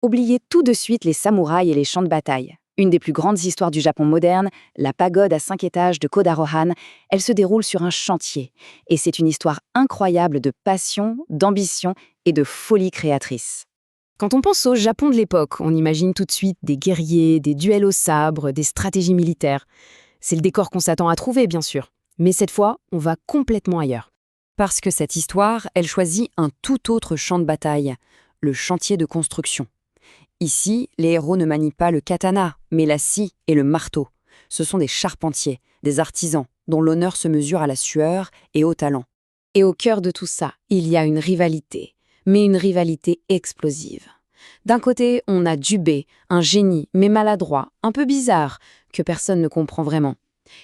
Oubliez tout de suite les samouraïs et les champs de bataille. Une des plus grandes histoires du Japon moderne, la pagode à 5 étages de Kodarohan, elle se déroule sur un chantier. Et c'est une histoire incroyable de passion, d'ambition et de folie créatrice. Quand on pense au Japon de l'époque, on imagine tout de suite des guerriers, des duels au sabre, des stratégies militaires. C'est le décor qu'on s'attend à trouver, bien sûr. Mais cette fois, on va complètement ailleurs. Parce que cette histoire, elle choisit un tout autre champ de bataille, le chantier de construction. Ici, les héros ne manient pas le katana, mais la scie et le marteau. Ce sont des charpentiers, des artisans, dont l'honneur se mesure à la sueur et au talent. Et au cœur de tout ça, il y a une rivalité, mais une rivalité explosive. D'un côté, on a Jubei, un génie, mais maladroit, un peu bizarre, que personne ne comprend vraiment.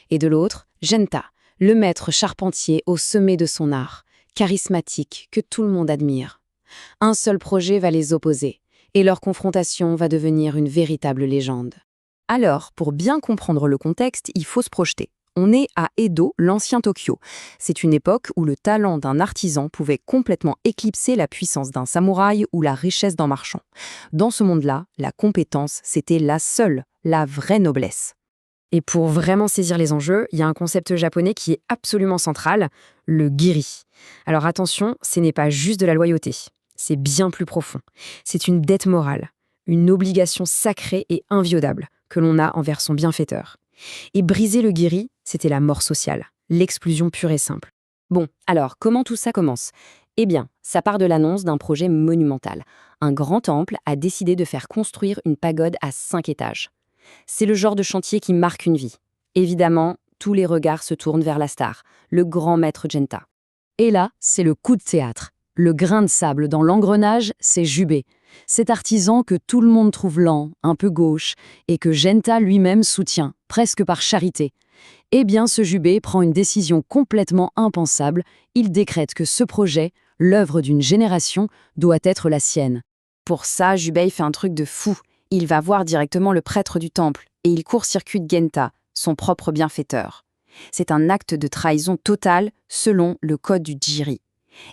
Et de l'autre, Genta, le maître charpentier au sommet de son art, charismatique, que tout le monde admire. Un seul projet va les opposer, et leur confrontation va devenir une véritable légende. Alors, pour bien comprendre le contexte, il faut se projeter. On est à Edo, l'ancien Tokyo. C'est une époque où le talent d'un artisan pouvait complètement éclipser la puissance d'un samouraï ou la richesse d'un marchand. Dans ce monde-là, la compétence, c'était la seule, la vraie noblesse. Et pour vraiment saisir les enjeux, il y a un concept japonais qui est absolument central, le giri. Alors attention, ce n'est pas juste de la loyauté. C'est bien plus profond. C'est une dette morale, une obligation sacrée et inviolable que l'on a envers son bienfaiteur. Et briser le giri, c'était la mort sociale, l'exclusion pure et simple. Bon, alors, comment tout ça commence ? Eh bien, ça part de l'annonce d'un projet monumental. Un grand temple a décidé de faire construire une pagode à 5 étages. C'est le genre de chantier qui marque une vie. Évidemment, tous les regards se tournent vers la star, le grand maître Genta. Et là, c'est le coup de théâtre. Le grain de sable dans l'engrenage, c'est Jubei. Cet artisan que tout le monde trouve lent, un peu gauche, et que Genta lui-même soutient, presque par charité. Eh bien, ce Jubei prend une décision complètement impensable. Il décrète que ce projet, l'œuvre d'une génération, doit être la sienne. Pour ça, Jubei fait un truc de fou. Il va voir directement le prêtre du temple, et il court-circuite Genta, son propre bienfaiteur. C'est un acte de trahison totale selon le code du Jiri.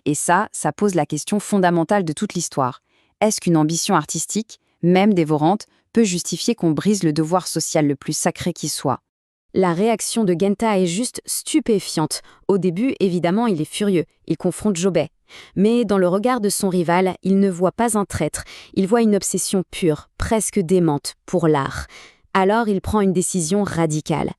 Et ça pose la question fondamentale de toute l'histoire. Est-ce qu'une ambition artistique, même dévorante, peut justifier qu'on brise le devoir social le plus sacré qui soit ? La réaction de Genta est juste stupéfiante. Au début, évidemment, il est furieux. Il confronte Jubei. Mais dans le regard de son rival, il ne voit pas un traître. Il voit une obsession pure, presque démente, pour l'art. Alors il prend une décision radicale.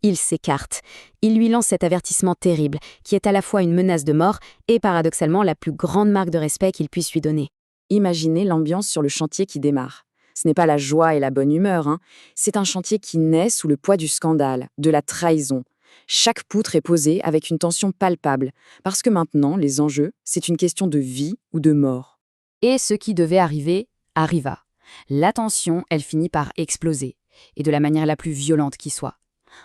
Il s'écarte. Il lui lance cet avertissement terrible, qui est à la fois une menace de mort et paradoxalement la plus grande marque de respect qu'il puisse lui donner. Imaginez l'ambiance sur le chantier qui démarre. Ce n'est pas la joie et la bonne humeur, hein. C'est un chantier qui naît sous le poids du scandale, de la trahison. Chaque poutre est posée avec une tension palpable, parce que maintenant, les enjeux, c'est une question de vie ou de mort. Et ce qui devait arriver, arriva. La tension, elle finit par exploser, et de la manière la plus violente qui soit.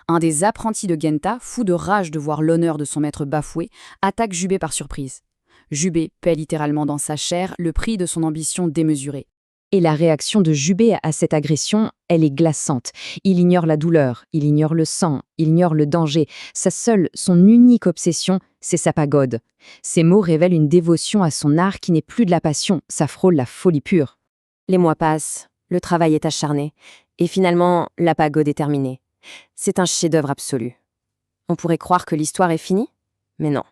Un des apprentis de Genta, fou de rage de voir l'honneur de son maître bafoué, attaque Jubei par surprise. Jubei paie littéralement dans sa chair le prix de son ambition démesurée. Et la réaction de Jubei à cette agression, elle est glaçante. Il ignore la douleur, il ignore le sang, il ignore le danger. Son unique obsession, c'est sa pagode. Ces mots révèlent une dévotion à son art qui n'est plus de la passion, ça frôle la folie pure. Les mois passent, le travail est acharné, et finalement, la pagode est terminée. C'est un chef-d'œuvre absolu. On pourrait croire que l'histoire est finie, mais non.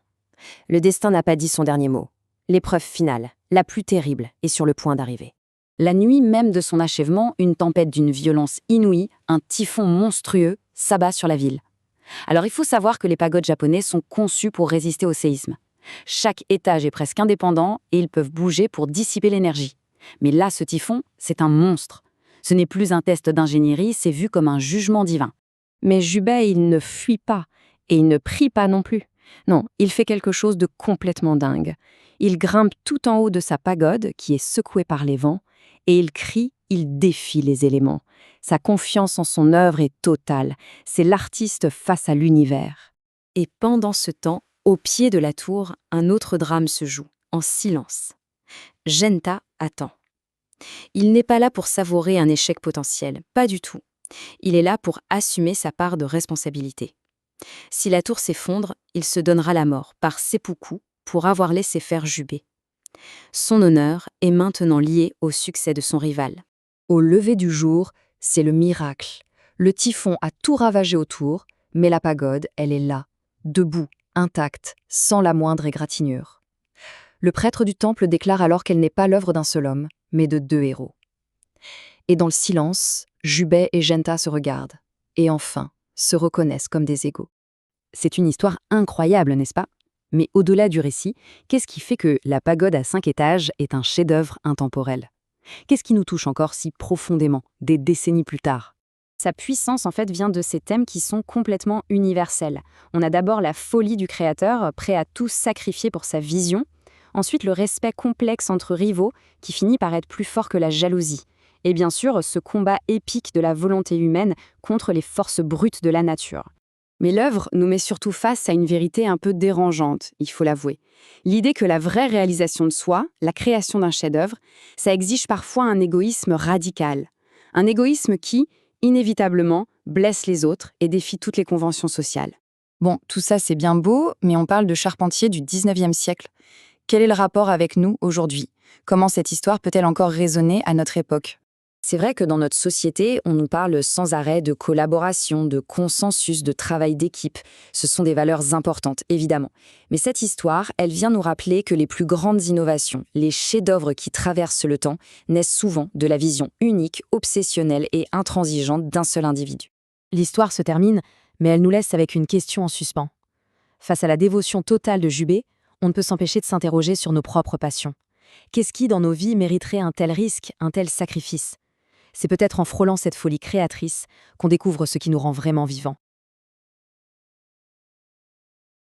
Le destin n'a pas dit son dernier mot. L'épreuve finale, la plus terrible, est sur le point d'arriver. La nuit même de son achèvement, une tempête d'une violence inouïe, un typhon monstrueux, s'abat sur la ville. Alors il faut savoir que les pagodes japonais sont conçus pour résister au séisme. Chaque étage est presque indépendant et ils peuvent bouger pour dissiper l'énergie. Mais là, ce typhon, c'est un monstre. Ce n'est plus un test d'ingénierie, c'est vu comme un jugement divin. Mais Jubei, il ne fuit pas, et il ne prie pas non plus. Non, il fait quelque chose de complètement dingue. Il grimpe tout en haut de sa pagode, qui est secouée par les vents, et il crie, il défie les éléments. Sa confiance en son œuvre est totale. C'est l'artiste face à l'univers. Et pendant ce temps, au pied de la tour, un autre drame se joue, en silence. Genta attend. Il n'est pas là pour savourer un échec potentiel, pas du tout. Il est là pour assumer sa part de responsabilité. Si la tour s'effondre, il se donnera la mort par seppuku pour avoir laissé faire Jubei. Son honneur est maintenant lié au succès de son rival. Au lever du jour, c'est le miracle. Le typhon a tout ravagé autour, mais la pagode, elle est là, debout, intacte, sans la moindre égratignure. Le prêtre du temple déclare alors qu'elle n'est pas l'œuvre d'un seul homme, mais de 2 héros. Et dans le silence, Jubei et Genta se regardent, et enfin, se reconnaissent comme des égaux. C'est une histoire incroyable, n'est-ce pas? Mais au-delà du récit, qu'est-ce qui fait que la pagode à 5 étages est un chef-d'œuvre intemporel? Qu'est-ce qui nous touche encore si profondément, des décennies plus tard? Sa puissance, en fait, vient de ces thèmes qui sont complètement universels. On a d'abord la folie du créateur, prêt à tout sacrifier pour sa vision. Ensuite, le respect complexe entre rivaux, qui finit par être plus fort que la jalousie. Et bien sûr, ce combat épique de la volonté humaine contre les forces brutes de la nature. Mais l'œuvre nous met surtout face à une vérité un peu dérangeante, il faut l'avouer. L'idée que la vraie réalisation de soi, la création d'un chef-d'œuvre, ça exige parfois un égoïsme radical. Un égoïsme qui, inévitablement, blesse les autres et défie toutes les conventions sociales. Bon, tout ça c'est bien beau, mais on parle de Charpentier du 19e siècle. Quel est le rapport avec nous aujourd'hui? Comment cette histoire peut-elle encore résonner à notre époque? C'est vrai que dans notre société, on nous parle sans arrêt de collaboration, de consensus, de travail d'équipe. Ce sont des valeurs importantes, évidemment. Mais cette histoire, elle vient nous rappeler que les plus grandes innovations, les chefs-d'œuvre qui traversent le temps, naissent souvent de la vision unique, obsessionnelle et intransigeante d'un seul individu. L'histoire se termine, mais elle nous laisse avec une question en suspens. Face à la dévotion totale de Jubei, on ne peut s'empêcher de s'interroger sur nos propres passions. Qu'est-ce qui, dans nos vies, mériterait un tel risque, un tel sacrifice? C'est peut-être en frôlant cette folie créatrice qu'on découvre ce qui nous rend vraiment vivants.